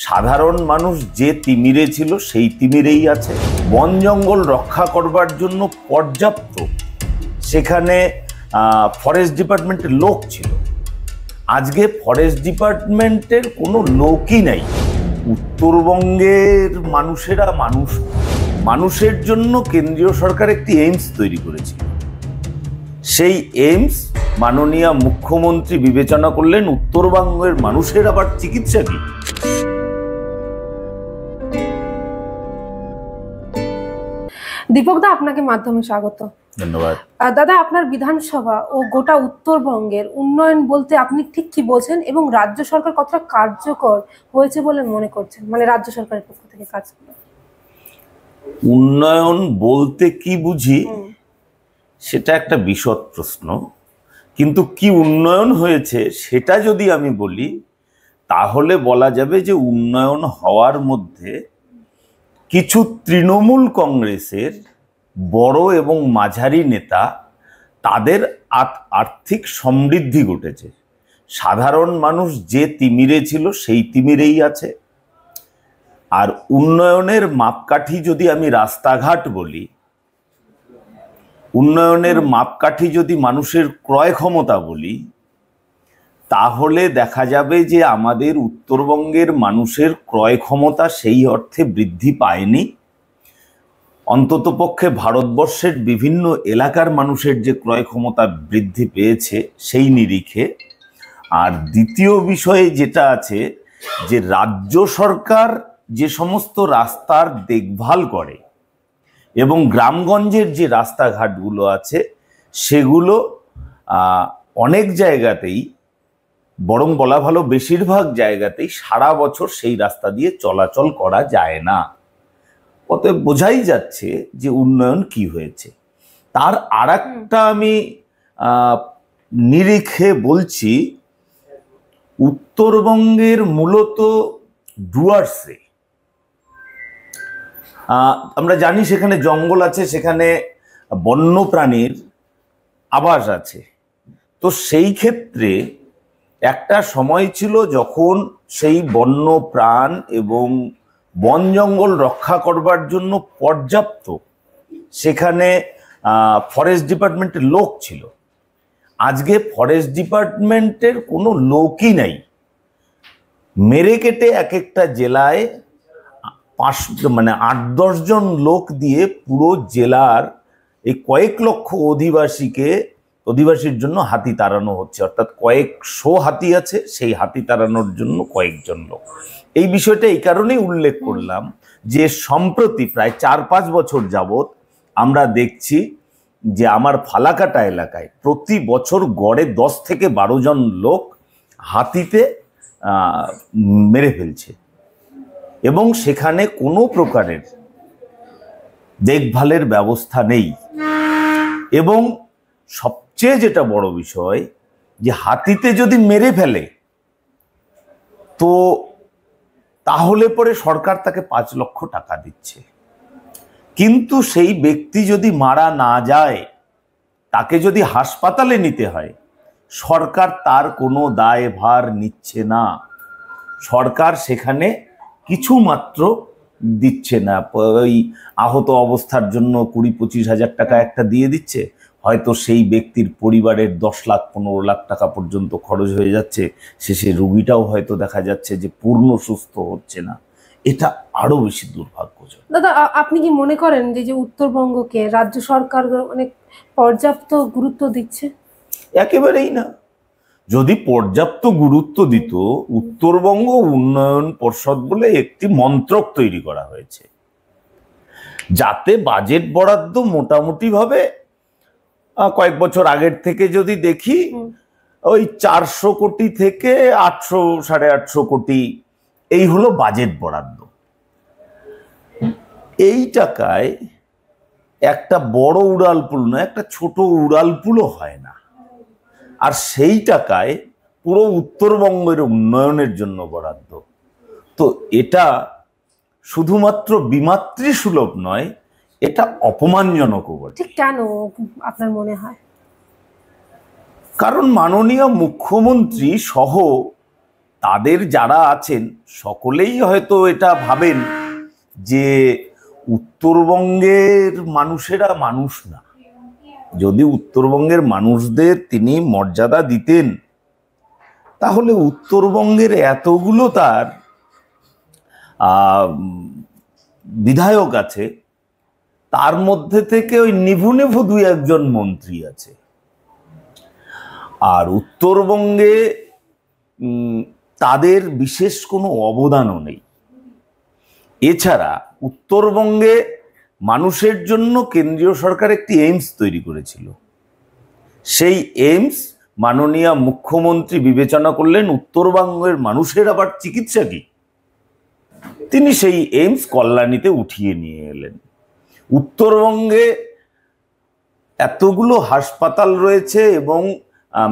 সাধারণ মানুষ যে তিমিরে ছিল সেই তিমিরেই আছে। বন জঙ্গল রক্ষা করবার জন্য পর্যাপ্ত সেখানে ফরেস্ট ডিপার্টমেন্টের লোক ছিল। আজকে ফরেস্ট ডিপার্টমেন্টের কোনো লোকই নাই। উত্তরবঙ্গের মানুষেরা মানুষের জন্য কেন্দ্রীয় সরকার একটি এইমস তৈরি করেছিল। সেই এইমস মাননীয় মুখ্যমন্ত্রী বিবেচনা করলেন উত্তরবঙ্গের মানুষের আবার চিকিৎসা কি। দীপক দা, আপনাকে মাধ্যমে স্বাগত। ধন্যবাদ। দাদা, আপনার বিধানসভা ও গোটা উত্তরবঙ্গের উন্নয়ন বলতে আপনি ঠিক কি বোঝেন এবং রাজ্য সরকার কতটা কার্যকর হয়েছে বলে মনে করছেন, মানে রাজ্য সরকারের পক্ষ থেকে কাজ? উন্নয়ন বলতে কি বুঝি সেটা একটা বিশদ প্রশ্ন, কিন্তু কি উন্নয়ন হয়েছে সেটা যদি আমি বলি তাহলে বলা যাবে যে উন্নয়ন হওয়ার মধ্যে কিছু তৃণমূল কংগ্রেসের বড় এবং মাঝারি নেতা তাদের আর্থিক সমৃদ্ধি ঘটেছে। সাধারণ মানুষ যে তিমিরে ছিল সেই তিমিরেই আছে। আর উন্নয়নের মাপকাঠি যদি আমি রাস্তাঘাট বলি, উন্নয়নের মাপকাঠি যদি মানুষের ক্রয় ক্ষমতা বলি, তাহলে দেখা যাবে যে আমাদের উত্তরবঙ্গের মানুষের ক্রয় ক্ষমতা সেই অর্থে বৃদ্ধি পায়নি। অন্ততপক্ষে ভারতবর্ষের বিভিন্ন এলাকার মানুষের যে ক্রয় ক্ষমতা বৃদ্ধি পেয়েছে সেই নিরিখে। আর দ্বিতীয় বিষয়ে যেটা আছে যে রাজ্য সরকার যে সমস্ত রাস্তার দেখভাল করে এবং গ্রামগঞ্জের যে রাস্তাঘাটগুলো আছে সেগুলো অনেক জায়গাতেই, বরং বলা ভালো বেশিরভাগ জায়গাতেই সারা বছর সেই রাস্তা দিয়ে চলাচল করা যায় না। অতএব বোঝাই যাচ্ছে যে উন্নয়ন কি হয়েছে। তার আর একটা আমি নিরিখে বলছি, উত্তরবঙ্গের মূলত ডুয়ার্সে আমরা জানি সেখানে জঙ্গল আছে, সেখানে বন্যপ্রাণীর আবাস আছে। তো সেই ক্ষেত্রে একটা সময় ছিল যখন সেই বন্যপ্রাণ এবং বন জঙ্গল রক্ষা করবার জন্য পর্যাপ্ত সেখানে ফরেস্ট ডিপার্টমেন্টের লোক ছিল। আজকে ফরেস্ট ডিপার্টমেন্টের কোনো লোকই নাই। মেরে কেটে এক একটা জেলায় 8-10 জন লোক দিয়ে পুরো জেলার এই কয়েক লক্ষ অধিবাসীর জন্য হাতি তাড়ানো হচ্ছে। অর্থাৎ কয়েকশো হাতি আছে, সেই হাতি তাড়ানোর জন্য কয়েকজন লোক। এই বিষয়টা এই কারণেই উল্লেখ করলাম যে সম্প্রতি প্রায় 4-5 বছর যাবৎ আমরা দেখছি যে আমার ফালাকাটা এলাকায় প্রতি বছর গড়ে 10 থেকে 12 জন লোক হাতিতে মেরে ফেলছে এবং সেখানে কোনো প্রকারের দেখভালের ব্যবস্থা নেই। এবং সবচেয়ে যেটা বড় বিষয় যে হাতিতে যদি মেরে ফেলে তো তাহলে পরে সরকার তাকে 5 লক্ষ টাকা দিচ্ছে, কিন্তু সেই ব্যক্তি যদি মারা না যায়, তাকে যদি হাসপাতালে নিতে হয়, সরকার তার কোনো দায়ভার নিচ্ছে না। সরকার সেখানে কিছু মাত্র দিচ্ছে না। ওই আহত অবস্থার জন্য 20-25 হাজার টাকা একটা দিয়ে দিচ্ছে, হয়তো সেই ব্যক্তির পরিবারের 10 লাখ 15 লাখ টাকা পর্যন্ত খরচ হয়ে যাচ্ছে। শেষে রোগীটাও হয়তো দেখা যাচ্ছে যে পূর্ণ সুস্থ হচ্ছে না। এটা আরো বেশি দুর্ভাগ্যজনক। দাদা, আপনি কি মনে করেন যে উত্তরবঙ্গকে রাজ্য সরকার অনেক পর্যাপ্ত গুরুত্ব দিচ্ছে? একেবারেই না। যদি পর্যাপ্ত গুরুত্ব দিত, উত্তরবঙ্গ উন্নয়ন পর্ষদ বলে একটি মন্ত্রক তৈরি করা হয়েছে, যাতে বাজেট বরাদ্দ মোটামুটি ভাবে কয়েক বছর আগের থেকে যদি দেখি ওই 400 কোটি থেকে 800-850 কোটি এই হলো বাজেট বরাদ্দ। এই টাকায় একটা বড় উড়ালপুল নয়, একটা ছোট উড়ালপুলও হয় না। আর সেই টাকায় পুরো উত্তরবঙ্গের উন্নয়নের জন্য বরাদ্দ। তো এটা শুধুমাত্র বিমাতৃ সুলভ নয়, এটা অপমানজনকও বটে। ঠিক কেন আপনার মনে হয়? কারণ মাননীয় মুখ্যমন্ত্রী সহ তাদের যারা আছেন সকলেই হয়তো এটা ভাবেন যে উত্তরবঙ্গের মানুষেরা মানুষ না। যদি উত্তরবঙ্গের মানুষদের তিনি মর্যাদা দিতেন তাহলে উত্তরবঙ্গের এতগুলো তার বিধায়ক আছে, তার মধ্যে থেকে ওই নিভু নিভু দুই একজন মন্ত্রী আছে। আর উত্তরবঙ্গে তাদের বিশেষ কোনো অবদানও নেই। এছাড়া উত্তরবঙ্গে মানুষের জন্য কেন্দ্রীয় সরকার একটি এইমস তৈরি করেছিল। সেই এইমস মাননীয় মুখ্যমন্ত্রী বিবেচনা করলেন উত্তরবঙ্গের মানুষের আবার চিকিৎসা কি, তিনি সেই এইমস কল্যাণীতে উঠিয়ে নিয়ে এলেন। উত্তরবঙ্গে এতগুলো হাসপাতাল রয়েছে এবং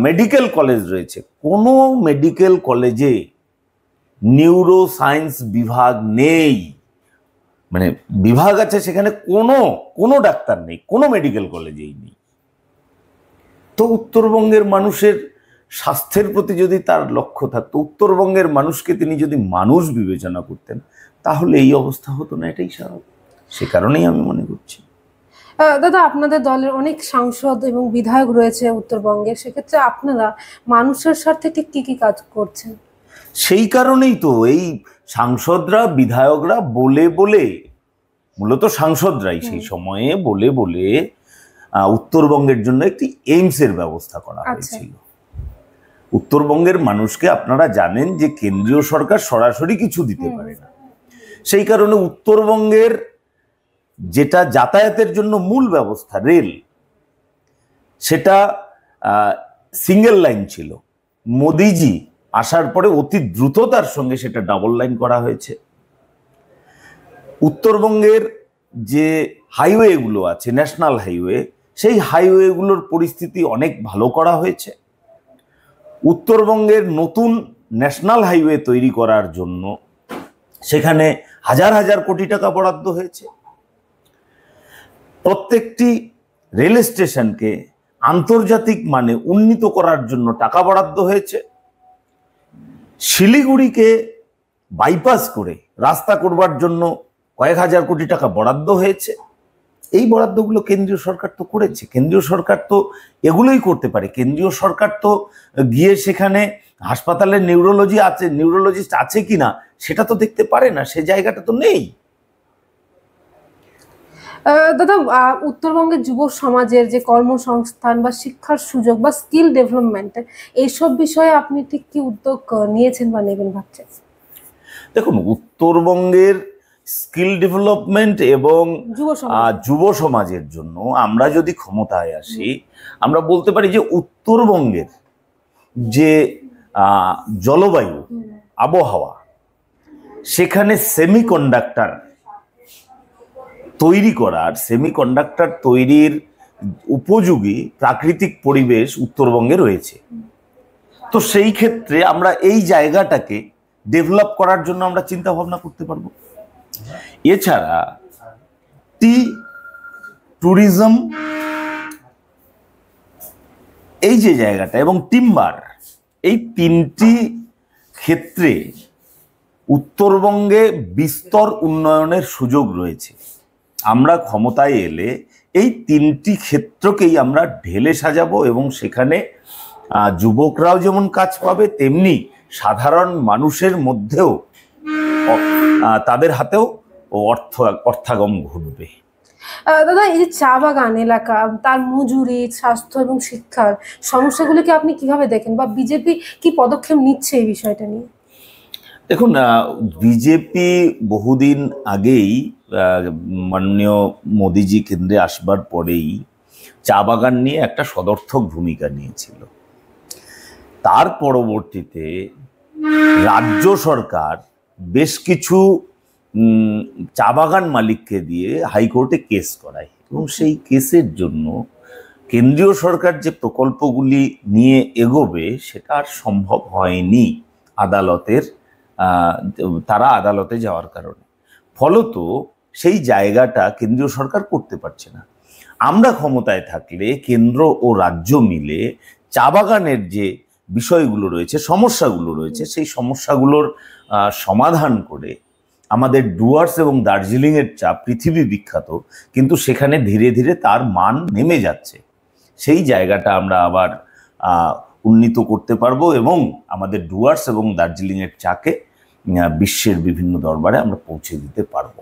মেডিকেল কলেজ রয়েছে, কোনো মেডিকেল কলেজে নিউরো সায়েন্স বিভাগ নেই। মানে বিভাগ আছে, সেখানে কোনো ডাক্তার নেই, কোনো মেডিকেল কলেজেই নেই। তো উত্তরবঙ্গের মানুষের স্বাস্থ্যের প্রতি যদি তার লক্ষ্য থাকতো, উত্তরবঙ্গের মানুষকে তিনি যদি মানুষ বিবেচনা করতেন, তাহলে এই অবস্থা হতো না, এটাই স্বাভাবিক। সে কারণেই আমি মনে করছি। দাদা, আপনাদের দলের অনেক সাংসদ এবং বিধায়ক রয়েছে উত্তরবঙ্গে, সেক্ষেত্রে আপনারা মানুষের স্বার্থে ঠিক কি কি কাজ করছেন? সেই কারণেই তো এই সাংসদরা বিধায়করা বলে বলে, মূলত সাংসদরাই সেই সময়ে বলে বলে উত্তরবঙ্গের জন্য একটি এইমসের ব্যবস্থা করা হয়েছিল। উত্তরবঙ্গের মানুষকে আপনারা জানেন যে কেন্দ্রীয় সরকার সরাসরি কিছু দিতে পারে না, সেই কারণে উত্তরবঙ্গের যেটা যাতায়াতের জন্য মূল ব্যবস্থা রেল, সেটা সিঙ্গেল লাইন ছিল। মোদিজি আসার পরে অতি দ্রুততার সঙ্গে সেটা ডাবল লাইন করা হয়েছে। উত্তরবঙ্গের যে হাইওয়েগুলো আছে, ন্যাশনাল হাইওয়ে, সেই হাইওয়েগুলোর পরিস্থিতি অনেক ভালো করা হয়েছে। উত্তরবঙ্গের নতুন ন্যাশনাল হাইওয়ে তৈরি করার জন্য সেখানে হাজার হাজার কোটি টাকা বরাদ্দ হয়েছে। প্রত্যেকটি রেল স্টেশনকে আন্তর্জাতিক মানে উন্নীত করার জন্য টাকা বরাদ্দ হয়েছে। শিলিগুড়িকে বাইপাস করে রাস্তা করবার জন্য কয়েক হাজার কোটি টাকা বরাদ্দ হয়েছে। এই বরাদ্দগুলো কেন্দ্রীয় সরকার তো করেছে। কেন্দ্রীয় সরকার তো এগুলোই করতে পারে। কেন্দ্রীয় সরকার তো গিয়ে সেখানে হাসপাতালে নিউরোলজিস্ট আছে কিনা সেটা তো দেখতে পারে না, সে জায়গাটা তো নেই। দাদা, উত্তরবঙ্গের যুব সমাজের যে কর্মসংস্থান বা শিক্ষার সুযোগ বা স্কিল ডেভেলপমেন্ট, এইসব বিষয়ে আপনি ঠিক কি উদ্যোগ নিয়েছেন বা নেবেন ভাবছেন? দেখুন, উত্তরবঙ্গের স্কিল ডেভেলপমেন্ট এবং যুব সমাজের জন্য আমরা যদি ক্ষমতায় আসি, আমরা বলতে পারি যে উত্তরবঙ্গের যে জলবায়ু, আবহাওয়া, সেখানে সেমিকন্ডাক্টর তৈরির উপযোগী প্রাকৃতিক পরিবেশ উত্তরবঙ্গে রয়েছে। তো সেই ক্ষেত্রে আমরা এই জায়গাটাকে ডেভেলপ করার জন্য আমরা চিন্তা ভাবনা করতে পারবো। এছাড়া ট্যুরিজম, এই যে জায়গাটা, এবং টিম্বার, এই তিনটি ক্ষেত্রে উত্তরবঙ্গে বিস্তর উন্নয়নের সুযোগ রয়েছে। আমরা ক্ষমতায় এলে এই তিনটি ক্ষেত্রকেই আমরা ঢেলে সাজাবো এবং সেখানে যুবকরাও যেমন কাজ পাবে, তেমনি সাধারণ মানুষের মধ্যেও তাদের হাতেও অর্থাগম ঘটবে। দাদা, এই যে চা বাগান এলাকা, তার মজুরি, স্বাস্থ্য এবং শিক্ষার সমস্যাগুলিকে আপনি কিভাবে দেখেন, বা বিজেপি কি পদক্ষেপ নিচ্ছে এই বিষয়টা নিয়ে? দেখুন, বিজেপি বহুদিন আগেই মাননীয় মোদিজি কেন্দ্রে আসবার পরেই চা বাগান নিয়ে একটা সদর্থক ভূমিকা নিয়েছিল। তার পরবর্তীতে রাজ্য সরকার বেশ কিছু চা বাগান মালিককে দিয়ে হাইকোর্টে কেস করায় এবং সেই কেসের জন্য কেন্দ্রীয় সরকার যে প্রকল্পগুলি নিয়ে এগোবে সেটা আর সম্ভব হয়নি তারা আদালতে যাওয়ার কারণে। ফলত সেই জায়গাটা কেন্দ্রীয় সরকার করতে পারছে না। আমরা ক্ষমতায় থাকলে কেন্দ্র ও রাজ্য মিলে চা বাগানের যে বিষয়গুলো রয়েছে, সমস্যাগুলো রয়েছে, সেই সমস্যাগুলোর সমাধান করে আমাদের ডুয়ার্স এবং দার্জিলিংয়ের চা পৃথিবী বিখ্যাত, কিন্তু সেখানে ধীরে ধীরে তার মান নেমে যাচ্ছে। সেই জায়গাটা আমরা আবার উন্নীত করতে পারবো এবং আমাদের ডুয়ার্স এবং দার্জিলিংয়ের চাকে বিশ্বের বিভিন্ন দরবারে আমরা পৌঁছে দিতে পারবো।